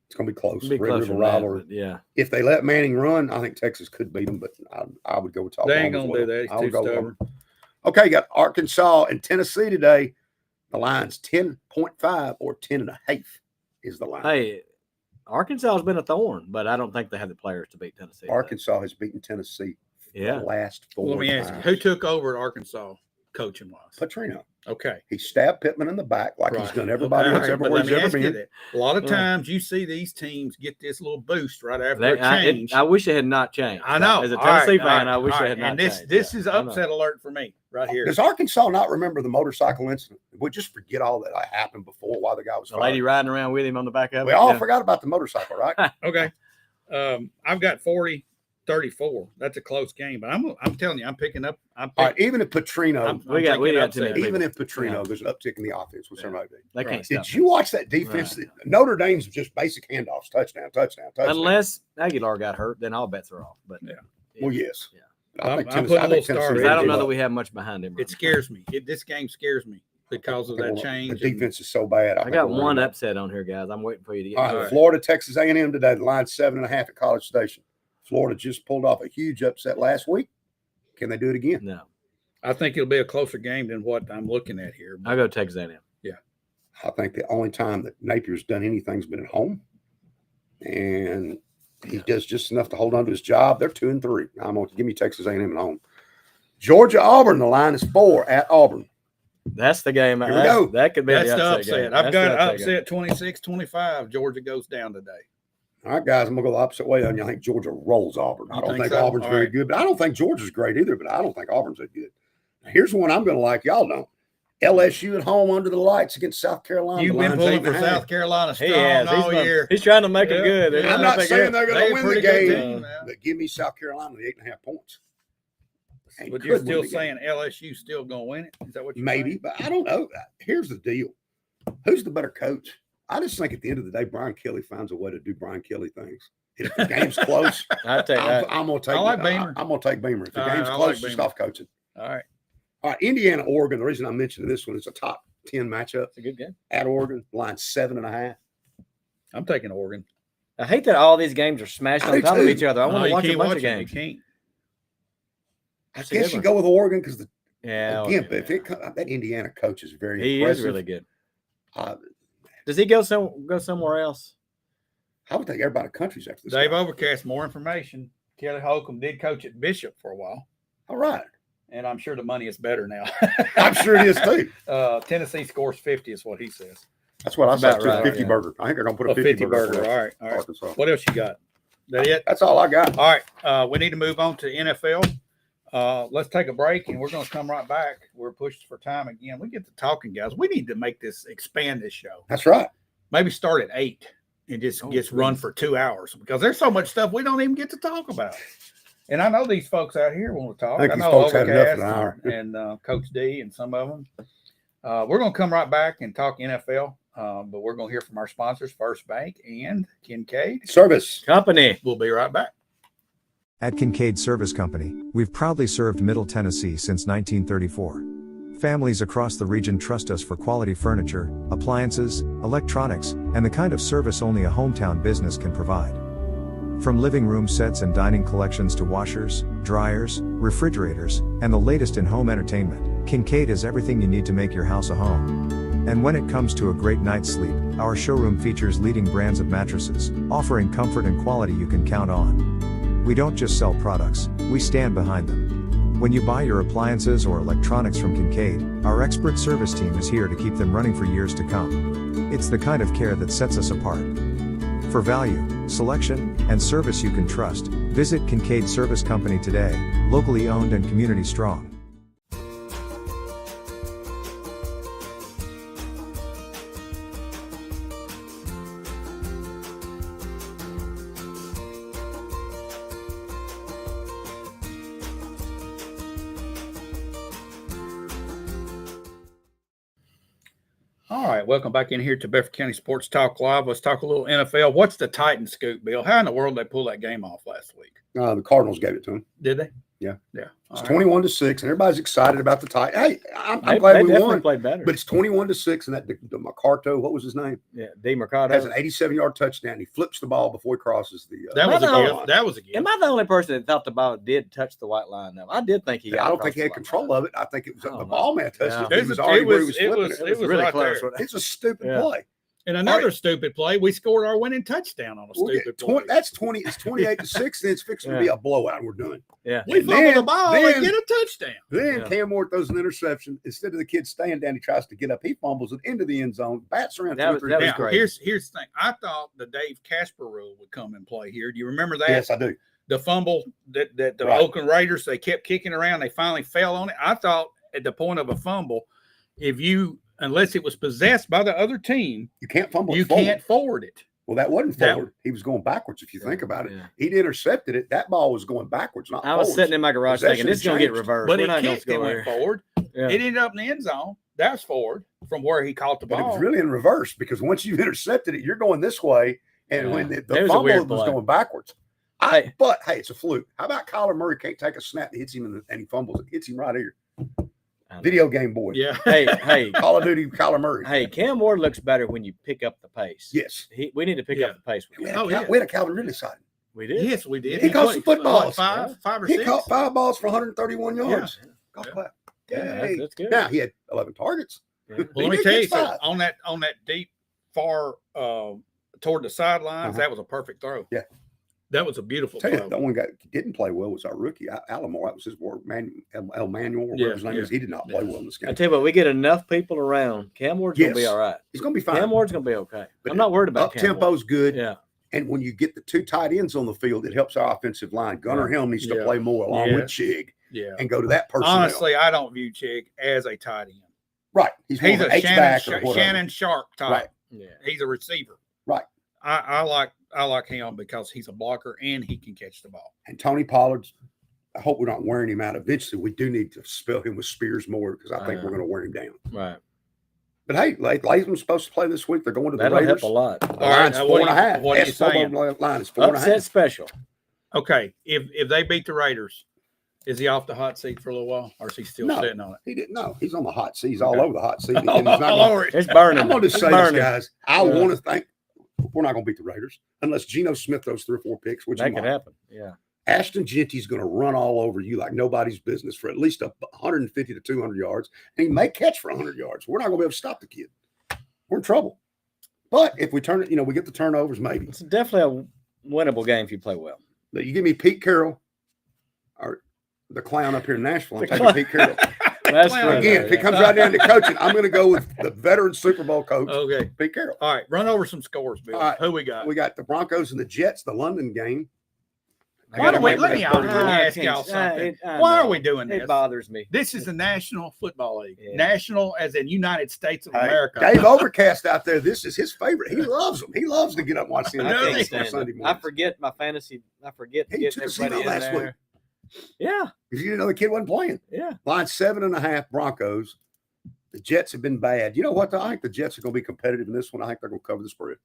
It's going to be close. It'll be Red closer River than that, rivalry. but yeah. If they let Manning run, I think Texas could beat them, but I would go with They Oklahoma. ain't as gonna well. do that. He's I would too go with stubborn. them. Okay, you got Arkansas and Tennessee today. The line's 10.5 or 10.5 is the line. Hey, Arkansas has been a thorn, but I don't think they have the players to beat Tennessee. today. Arkansas has beaten Tennessee Yeah. the last 4 Let me ask you, times. who took over at Arkansas coaching wise? Petrino. Okay. He stabbed Pittman in the back like he's Right. done everybody Okay, else all right, but everywhere let he's me ever ask you been. that. A lot of Yeah. times you see these teams get this little boost right after They- a change. I wish it had not changed. I know. As a All right, Tennessee all fan, right, I wish all it right. had not And this changed. this Yeah, is I know. upset alert for me right here. Does Arkansas not remember the motorcycle incident? We just forget all that happened before while the guy was The lady fired. riding around with him on the back of it. We all Yeah. forgot about the motorcycle, right? Okay. I've got 40-34. That's a close game, but I'm telling you, I'm picking up. I'm All right, picking, even if Petrino, I'm We got taking too many upset. people. even if Petrino, Yeah. there's an uptick in the offense with Yeah. somebody. They Right. can't stop. Did you watch that defense? Right. Notre Dame's just basic handoffs, touchdown, touchdown, touchdown. Unless Aguilar got hurt, then all bets are off. But Yeah. Well, yes. Yeah. I think I'm Tennessee. putting a I think little star Tennessee's in I gonna don't give know that up. we have much behind him. right It scares me. This game scares me because of that The change. defense is so bad. now. I think got we're gonna one win. upset on here, guys. I'm waiting for you to get. All to right, it. Florida, Texas A&M today. The line's 7.5 at College Station. Florida just pulled off a huge upset last week. Can they do it again? No, I think it'll be a closer game than what I'm looking at here. I'll go Texas A&M. I think the only time that Napier's done anything's been at home, and he does just enough to hold on to his job. They're 2-3. I'm going to give me Texas A&M at home. Georgia Auburn. The line is 4 at Auburn. That's the game. Here we go. That could be That's the the upset. upset. game. I've That's got the game. upset 26-25. Georgia goes down today. All right, guys, I'm going to go the opposite way on you. I think Georgia rolls Auburn. I You don't think think so? Auburn's All very right. good, but I don't think Georgia's great either, but I don't think Auburn's that good. Now, here's one I'm going to like. Y'all don't. LSU at home under the lights against South Carolina. You've The been line's pulling for 8.5. South Carolina He strong has. all year. He's trying to make it Yeah. good. They're Yeah. I'm not not that saying good. they're going They're to a win the pretty good game, team now. but give me South Carolina the 8.5 points. And But could you're win still the game. saying LSU still going to win it? Is that what you're Maybe, saying? but I don't know. Here's the deal. Who's the better coach? I just think at the end of the day, Brian Kelly finds a way to do Brian Kelly things. If the game's close, I take that. I'm going to take. I like Beamer. I'm going to take Beamer. If the All right, game's I close, like just Beamer. off coaching. All right. All right, Indiana, Oregon. The reason I mentioned this one is a top 10 matchup It's a good game. at Oregon. Line 7.5. I'm taking Oregon. I hate that all these games are smashed I on do top of too. each other. I want No, to you watch a can't bunch watch of them. You games. can't. I That's the guess you difference. go with Oregon because the Yeah. Again, but if that Indiana coach is very he impressive. is really good. Uh, Does he go somewhere else? I would think everybody in the country's after this. Dave guy. Overcast, more information. Kelly Holcomb did coach at Bishop for a while, All right. and I'm sure the money is better now. I'm sure it is too. Tennessee scores 50 is what he says. That's what That's I about said too. right, 50 yeah. burger. I think they're gonna put a A 50 burger. burger. for All right. All right. Arkansas. What else you got? That it? That's all I got. All right. We need to move on to NFL. Let's take a break, and we're going to come right back. We're pushed for time again. We get to talking, guys. We need to expand this show. That's right. Maybe start at 8 and just gets run for 2 hours because there's so much stuff we don't even get to talk about. And I know these folks out here want to talk. I think I these know folks had enough Overcast of an hour. and Coach D and some of them. We're going to come right back and talk NFL, but we're going to hear from our sponsors, First Bank and Kincaid. Service. Company. We'll be right back. At Kincaid Service Company, we've proudly served Middle Tennessee since 1934. Families across the region trust us for quality furniture, appliances, electronics, and the kind of service only a hometown business can provide. From living room sets and dining collections to washers, dryers, refrigerators, and the latest in home entertainment, Kincaid is everything you need to make your house a home. And when it comes to a great night's sleep, our showroom features leading brands of mattresses, offering comfort and quality you can count on. We don't just sell products, we stand behind them. When you buy your appliances or electronics from Kincaid, our expert service team is here to keep them running for years to come. It's the kind of care that sets us apart. For value, selection, and service you can trust, visit Kincaid Service Company today, locally owned and community strong. All right, welcome back in here to Bedford County Sports Talk Live. Let's talk a little NFL. What's the Titans scoop, Bill? How in the world did they pull that game off last week? The Cardinals gave it to them. Did they? Yeah. Yeah. It's All 21-6, and everybody's excited about the Titans. Hey, I'm They glad we definitely won. played better. But it's 21-6, and that the McCarto, what was his name? yeah, DeMarcado. Has an 87-yard touchdown. He flips the ball before he crosses the. That was a Am I gift. That was a gift. Am I the only person that thought the ball did touch the white line? Though I did think he. I don't think he had control of it. I think it was I don't the know. ball man touched Yeah. it. He was already where he was flipping it. It was really right close. there. It's a stupid Yeah. play. And another stupid play, we scored our winning touchdown on a We'll stupid get play. 20, that's 20. It's 28-6, and it's fixing to be a blowout. We're done. Yeah. We And fumbled the then- ball then- and get a touchdown. Then Yeah. Cam Ward throws an interception. Instead of the kid staying down, he tries to get up. He fumbles it into the end zone. Bats around That 2 or was- 3 that was Now, great. here's the thing. I thought the Dave Casper rule would come and play here. Do you remember that? Yes, I do. The fumble that the Right. Oakland Raiders, they kept kicking around. They finally fell on it. I thought at the point of a fumble, unless it was possessed by the other team, You can't fumble. you it forward. can't forward it. Well, that wasn't That- forward. He was going backwards. If you think about it, Yeah. he'd intercepted it. That ball was going backwards, not I was forwards. sitting in my garage Possession thinking this is going to get changed. reversed. But We're it not going kicked to and go went there. forward. Yeah. It ended up in the end zone. That's forward from where he caught the But it ball. was really in reverse because once you've intercepted it, you're going this way, and Yeah. when the It was a fumble weird was play. going backwards. Hey. But hey, it's a fluke. How about Kyler Murray can't take a snap that hits him and he fumbles it? Hits him right here. Video game boy. Yeah. Hey, Call of Duty, Kyler Murray. hey, Cam Ward looks better when you pick up the pace. Yes. We need to pick Yeah. up the pace. With We him. had, Oh, a, yeah. we had a Calvin Ridley side. We did. Yes, we did. He caught played, some footballs. five or He six. caught 5 balls for 131 yards. Golf Yeah. clap. Yeah, Yay. that's good. Now he had 11 targets. Yeah. Well, He let me did tell you catch something. 5. On that deep far toward the sidelines, that was a perfect throw. Yeah. That was a beautiful Tell you, throw. the one guy who didn't play well was our rookie, Alomar. That was his word, El Manuel, or Yeah, whatever his name yeah. is. He did not play well in this I game. tell you what, we get enough people around. Cam Ward's going to be Yes. all right. He's going to be fine. Cam Ward's going to be okay. But I'm not worried about Up Cam Ward. tempo's good. Yeah. And when you get the 2 tight ends on the field, it helps our offensive line. Gunnar Helm needs to Yeah. play more along Yeah. with Chig Yeah. and go to that personnel. Honestly, I don't view Chig as a tight end. Right. He's more He's of an a H-back or whatever. Shannon Sharp type. Right. Yeah. He's a receiver. Right. I like him because he's a blocker and he can catch the ball. And Tony Pollard's, I hope we're not wearing him out. Eventually, we do need to spell him with Spears more because I think we're going to wear him down. Right. But hey, Latham's supposed to play this week. They're going to the That'll Raiders. help a lot. The line's now 4.5. what are you saying? Line is 4.5. Upset special. Okay, if they beat the Raiders, is he off the hot seat for a little while, or is he still No. sitting on it? He didn't know. He's on the hot seat. He's all Okay. over the hot seat. And he's not All gonna- over it. It's burning. I'm going to just It's say this, burning. guys. I Yeah. want to think we're not going to beat the Raiders unless Geno Smith throws 3 or 4 picks, which That he could might. happen. Yeah. Ashton Genty's going to run all over you like nobody's business for at least 150 to 200 yards, and he may catch for 100 yards. We're not going to be able to stop the kid. We're in trouble. But if we turn it, we get the turnovers, maybe. It's definitely a winnable game if you play well. But you give me Pete Carroll, or the clown up here in Nashville, I'm taking Pete Carroll. That's Well, Again, if it comes right down to coaching, I'm going to go with the veteran Super Bowl coach, Okay. Pete Carroll. All right. Run over some scores, Bill. All right. Who we got? We got the Broncos and the Jets, the London game. Why don't we, let me Let me ask y'all something. Why are we doing this? It bothers me. This is the National Football League. Yeah. National as in United States of Hey, America. Dave Overcast out there, this is his favorite. He loves them. He loves to get up and watch the I I know NFL they can't on stand Sunday it. morning. I forget my fantasy. I forget He getting took us in everybody in last there. week. Yeah, Because you didn't know the kid wasn't playing. yeah. Line 7.5 Broncos. The Jets have been bad. You know what, though? I think the Jets are going to be competitive in this one. I think they're going to cover the spread.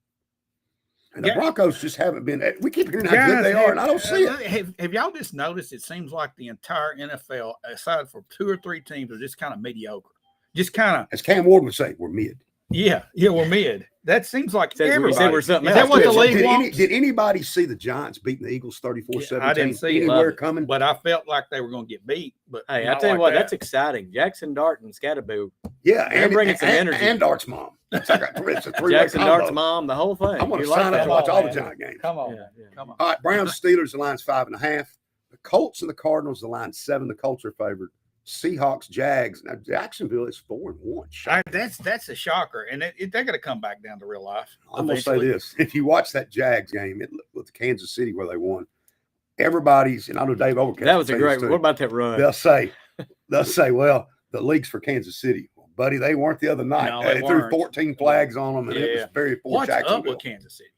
And the Yeah. Broncos just haven't been. We keep hearing how good they are, and I don't see it. Have y'all just noticed? It seems like the entire NFL, aside from 2 or 3 teams, are just kind of mediocre. Just kind of, As Cam Ward would say, we're mid. we're mid. That seems like Said we everybody. said we're something Is that else. what the Did- league Did, wants? did anybody see the Giants beating the Eagles 34-17? I didn't see it. Anywhere Love it. coming? But I felt like they were going to get beat. But Hey, I not tell you like what, that. that's exciting. Jackson Dart and Scatterboo. Yeah, They're bringing some energy. And Dart's mom. It's like it's a three-way Jackson combo. Dart's mom, the whole thing. I want You to like sign up that? to watch all the man. Giant games. Come on, Yeah, man. yeah. Come on. All right, Browns, Steelers, the line's 5.5. The Colts and the Cardinals, the line's 7. The Colts are favored. Seahawks, Jags. Now Jacksonville is 4-1. That's a shocker, and they're going to come back down to real life. I'm gonna say eventually. this: if you watch that Jags game with Kansas City where they won, everybody's, and I know Dave Overcast. That was a will great. tell you What this about that run? too. They'll say, well, the league's for Kansas City, well, buddy. They weren't the other night. No, they threw weren't. 14 flags on them, and it was Yeah. very poor What's up Jacksonville. with Kansas City?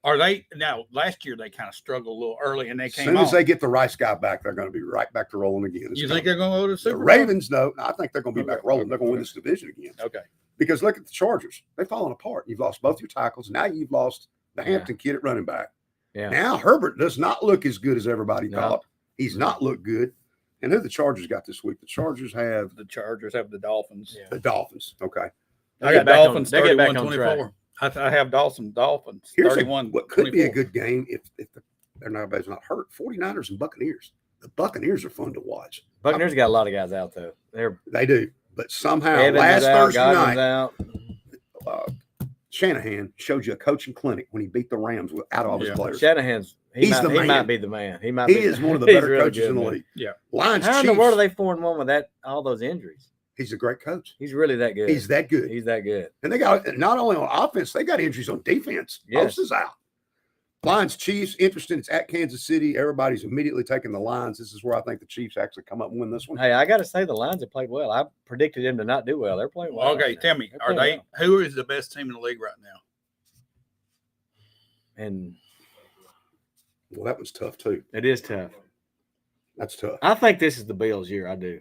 Are they now? Last year they kind of struggled a little early, and they As came soon as on. they get the Rice guy back, they're going to be right back to rolling again. It's You think coming. they're going to go to the The Super Bowl? Ravens? No, I think they're going to be back Okay, rolling. They're going to win okay. this division again. Okay. Because look at the Chargers; they've fallen apart. You've lost both your tackles. Now you've lost the Hampton kid at running back. Yeah. Now Herbert does not look as good as everybody No. thought. He's not looked good. And who the Chargers got this week? The Chargers have The Chargers have the Dolphins. Yeah. the Dolphins. Okay. I got Get back on- Dolphins they get back on 31-24. I have Dolphins Here's 31. what could be a good game if everybody's not hurt. 49ers and Buccaneers. The Buccaneers are fun to watch. Buccaneers got a lot of guys out though. They're They do. But somehow Evans last is out, Thursday Godwin's night, out. Shanahan showed you a coaching clinic when he beat the Rams without all his Yeah. players. Shanahan's He's the he man. might be the man. He might He be is one of the he's better really coaches good, in the man. league. Yeah. Lions How in Chiefs. the world are they 4-1 with that all those injuries? He's a great coach. He's really that good. He's that good. He's that good. And they got not only on offense, they got injuries on defense. Yes. Most is out. Lions, Chiefs, interesting. It's at Kansas City. Everybody's immediately taking the Lions. This is where I think the Chiefs actually come up and win this one. Hey, I got to say the Lions have played well. I predicted them to not do well. They're playing well. Okay, right now. tell me, They're are playing they? Who is the best team in the league right now? well. And Well, that was tough too. it is tough. That's tough. I think this is the Bills' year. I do.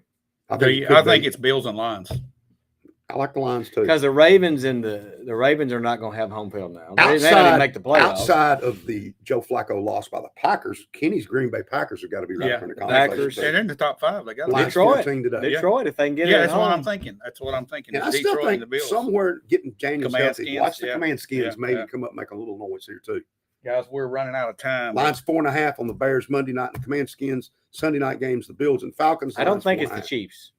I Do think, you- it could I think be. it's Bills and Lions. I like the Lions too. Because the Ravens and the Ravens are not going to have home field now. They don't even make the playoffs. Outside of the Joe Flacco loss by the Packers, Kenny's Green Bay Packers have got to be right Yeah, there in the the conversation. Packers. They're in the top 5. They got Lions Detroit. 14 today. Detroit, if they can get it Yeah, at that's what home. I'm thinking. That's what I'm thinking. And I It's still Detroit and the think Bills. somewhere getting Daniels Command healthy. skins, Watch the yeah, command skins yeah, maybe yeah. come up and make a little noise here too. Guys, we're running out of time. Lions 4.5 on the Bears Monday night. And the command skins Sunday night games. The Bills and Falcons. I don't Lions think it's the 4.5. Chiefs.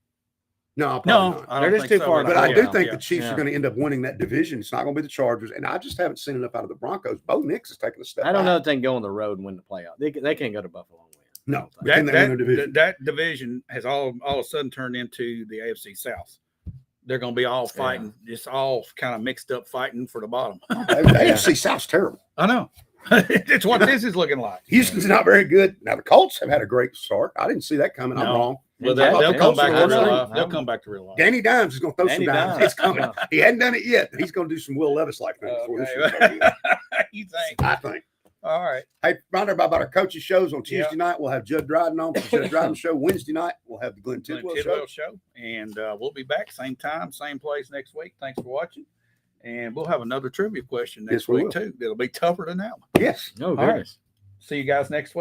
No, probably No, not. I don't They're just think too so far either. But I Yeah, do think yeah. the Chiefs yeah. are going to end up winning that division. It's not going to be the Chargers, and I just haven't seen enough out of the Broncos. Bo Nix is taking a step. I don't know back. if they can go on the road and win the playoff. They can't go to Buffalo and win. No, but That, can they win that, their division? that division has all of a sudden turned into the AFC South. They're going to be all fighting, just all kind of mixed up fighting for the bottom. The AFC South's terrible. I know. It's what this is looking like. Houston's not very good. Now the Colts have had a great start. I didn't see that coming. I'm No. wrong. Well, I thought they'll the come Colts back were to worse real than- life. They'll come back to real life. Danny Dimes is going to throw Danny some dimes. Dimes. It's coming. He hadn't done it yet. He's going to do some Will Levis like things before this year's Okay. over. You think? I think. All right. Hey, find out about our coaches shows on Yeah. Tuesday night. We'll have Judd Dryden on for the Judd Dryden show. Wednesday night we'll have the Glenn Glenn Tidwell Tidwell show. show. And we'll be back same time, same place next week. Thanks for watching. And we'll have another trivia question next Yes, we week, will. too. It'll be tougher than that one. Yes. No right. goodness. See you guys next week.